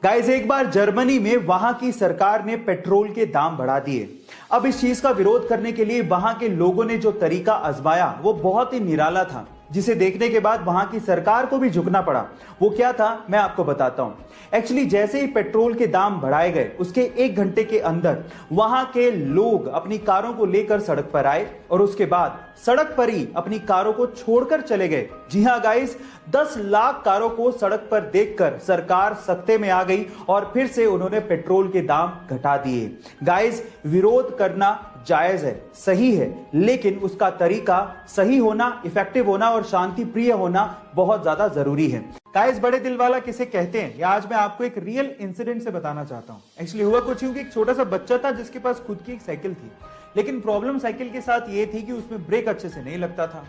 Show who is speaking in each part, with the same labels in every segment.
Speaker 1: Guys, एक बार Germany में वहां की सरकार ने पेट्रोल के दाम बढ़ा दिए। अब इस चीज का विरोध करने के लिए वहां के लोगों ने जो तरीका आजमाया वो बहुत ही निराला था, जिसे देखने के बाद वहां की सरकार को भी झुकना पड़ा। वो क्या था, मैं आपको बताता हूं। एक्चुअली जैसे ही पेट्रोल के दाम बढ़ाए गए उसके 1 घंटे के अंदर वहां के लोग अपनी कारों को लेकर सड़क पर आए और उसके बाद सड़क पर ही अपनी कारों को छोड़कर चले गए। जी हां गाइस, 10 लाख कारों को सड़क पर देखकर सरकार सख्ते में आ गई और फिर से उन्होंने पेट्रोल के दाम घटा दिए। गाइस, विरोध करना जायज है, सही है, लेकिन उसका तरीका सही होना, इफेक्टिव होना और शांति प्रिय होना बहुत ज्यादा जरूरी है। गाइस, बड़े दिल वाला किसे कहते हैं, या आज मैं आपको एक रियल इंसिडेंट से बताना चाहता हूं। एक्चुअली हुआ कुछ यूं कि एक छोटा सा बच्चा था जिसके पास खुद की एक साइकिल थी, लेकिन प्रॉब्लम साइकिल के साथ ये थी कि उसमें ब्रेक अच्छे से नहीं लगता था।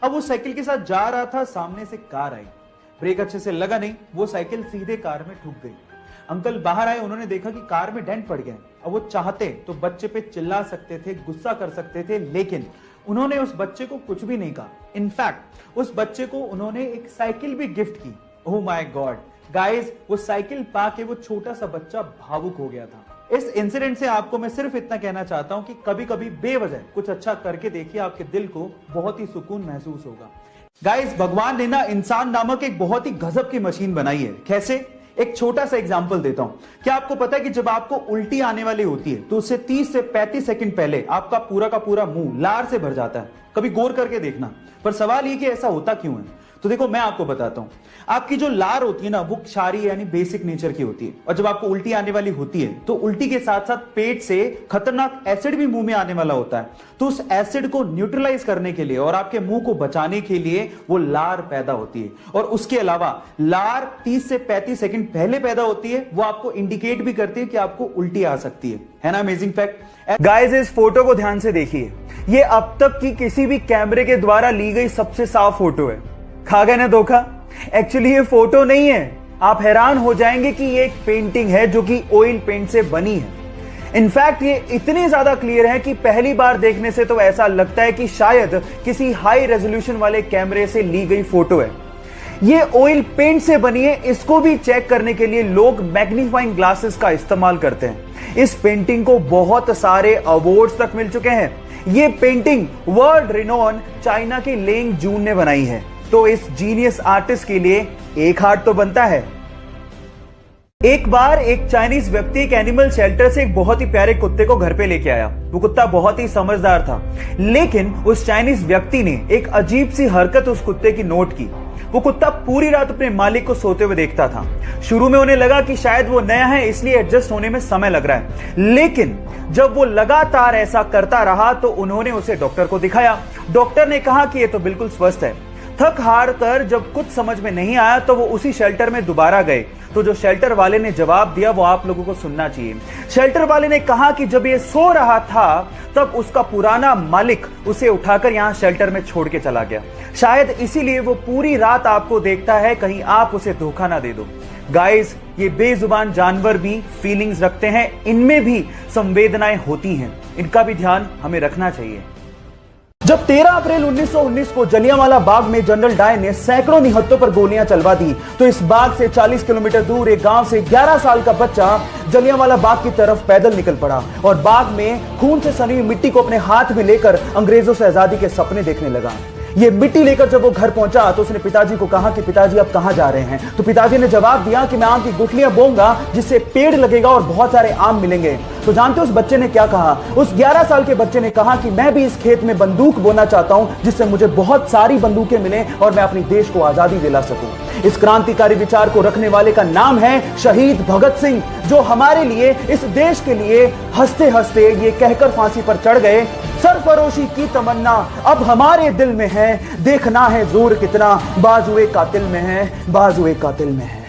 Speaker 1: अब वो साइकिल के साथ जा रहा था, सामने से कार आई, ब्रेक अच्छे से लगा नहीं, वो साइकिल सीधे कार में ठुक गई। अंकल बाहर आए, उन्होंने देखा कि कार में डेंट पड़ गया। अब वो चाहते तो बच्चे पे चिल्ला सकते थे, गुस्सा कर सकते थे, लेकिन उन्होंने उस बच्चे को कुछ भी नहीं कहा। इनफैक्ट उस बच्चे को उन्होंने एक साइकिल भी गिफ्ट की। ओह माय गॉड गाइस, वो साइकिल पाके वो छोटा सा बच्चा भावुक हो गया था। इस इंसिडेंट से आपको मैं सिर्फ इतना कहना चाहता हूं कि कभी कभी बेवजह कुछ अच्छा करके देखिए, आपके दिल को बहुत ही सुकून महसूस होगा। गाइस, भगवान ने ना इंसान नामक एक बहुत ही गजब की मशीन बनाई है। कैसे? एक छोटा सा एग्जांपल देता हूं। क्या आपको पता है कि जब आपको उल्टी आने वाली होती है तो उससे 30 से 35 सेकंड पहले आपका पूरा का पूरा मुंह लार से भर जाता है? कभी गौर करके देखना। पर सवाल ये कि ऐसा होता क्यों है? तो देखो, मैं आपको बताता हूं। आपकी जो लार होती है ना, वो क्षारीय यानी बेसिक नेचर की होती है, और जब आपको उल्टी आने वाली होती है तो उल्टी के साथ साथ पेट से खतरनाक एसिड भी मुंह में आने वाला होता है। तो उस एसिड को न्यूट्रलाइज करने के लिए और आपके मुंह को बचाने के लिए वो लार पैदा होती है। और उसके अलावा लार 30 से 35 सेकंड पहले पैदा होती है, वो आपको इंडिकेट भी करती है कि आपको उल्टी आ सकती है ना? Amazing fact. गाइस, इस फोटो को ध्यान से देखिए। ये अब तक की किसी भी कैमरे के द्वारा ली गई सबसे साफ फोटो है। खा गए ना धोखा? एक्चुअली ये फोटो नहीं है। आप हैरान हो जाएंगे कि ये एक पेंटिंग है जो कि ऑयल पेंट से बनी है। इनफैक्ट ये इतनी ज्यादा क्लियर है कि पहली बार देखने से तो ऐसा लगता है कि शायद किसी हाई रेजोल्यूशन वाले कैमरे से ली गई फोटो है। ये ऑयल पेंट से बनी है, इसको भी चेक करने के लिए लोग मैग्नीफाइंग ग्लासेस का इस्तेमाल करते हैं। इस पेंटिंग को बहुत सारे अवार्ड्स तक मिल चुके हैं। ये पेंटिंग वर्ल्ड रिनोन चाइना के लेंग जून ने बनाई है। तो इस जीनियस आर्टिस्ट के लिए एक हार्ट तो बनता है। एक बार एक चाइनीज व्यक्ति एक एनिमल शेल्टर से एक बहुत ही प्यारे कुत्ते को घर पे लेके आया। वो कुत्ता बहुत ही समझदार था, लेकिन उस चाइनीज व्यक्ति ने एक अजीब सी हरकत उस कुत्ते की नोट की। वो कुत्ता पूरी रात अपने मालिक को सोते हुए देखता था। शुरू में उन्हें लगा कि शायद वो नया है, इसलिए एडजस्ट होने में समय लग रहा है, लेकिन जब वो लगातार ऐसा करता रहा तो उन्होंने उसे डॉक्टर को दिखाया। डॉक्टर ने कहा कि ये तो बिल्कुल स्वस्थ है। थक हार कर जब कुछ समझ में नहीं आया तो वो उसी शेल्टर में दोबारा गए। तो जो शेल्टर वाले ने जवाब दिया वो आप लोगों को सुनना चाहिए। शेल्टर वाले ने कहा कि जब ये सो रहा था तब उसका पुराना मालिक उसे उठाकर यहां शेल्टर में छोड़ के चला गया। शायद इसीलिए वो पूरी रात आपको देखता है, कहीं आप उसे धोखा ना दे दो। गाइस, ये बेजुबान जानवर भी फीलिंग्स रखते हैं, इनमें भी संवेदनाएं होती हैं, इनका भी ध्यान हमें रखना चाहिए। जब 13 अप्रैल 1919 को जलियांवाला बाग में जनरल डायर ने सैकड़ों निहत्तों पर गोलियां चलवा दी, तो इस बाग से 40 किलोमीटर दूर एक गांव से 11 साल का बच्चा जलियांवाला बाग की तरफ पैदल निकल पड़ा और बाग में खून से सनी हुई मिट्टी को अपने हाथ में लेकर अंग्रेजों से आजादी के सपने देखने लगा। ये मिट्टी लेकर जब वो घर पहुंचा तो उसने पिताजी को कहा कि पिताजी आप कहां जा रहे हैं? तो पिताजी ने जवाब दिया कि मैं आम की गुठलियां बोऊंगा जिससे पेड़ लगेगा और बहुत सारे आम मिलेंगे। तो जानते हो उस बच्चे ने क्या कहा? उस 11 साल के बच्चे ने कहा कि मैं भी इस खेत में बंदूक बोना चाहता हूं जिससे मुझे बहुत सारी बंदूकें मिलें और मैं अपने देश को आजादी दिला सकूं। इस क्रांतिकारी विचार को रखने वाले का नाम है शहीद भगत सिंह, जो हमारे लिए, इस देश के लिए हंसते हंसते ये कहकर फांसी पर चढ़ गए, सरफरोशी की तमन्ना अब हमारे दिल में है, देखना है जोर कितना बाजुए कातिल में है, बाजुए कातिल में है।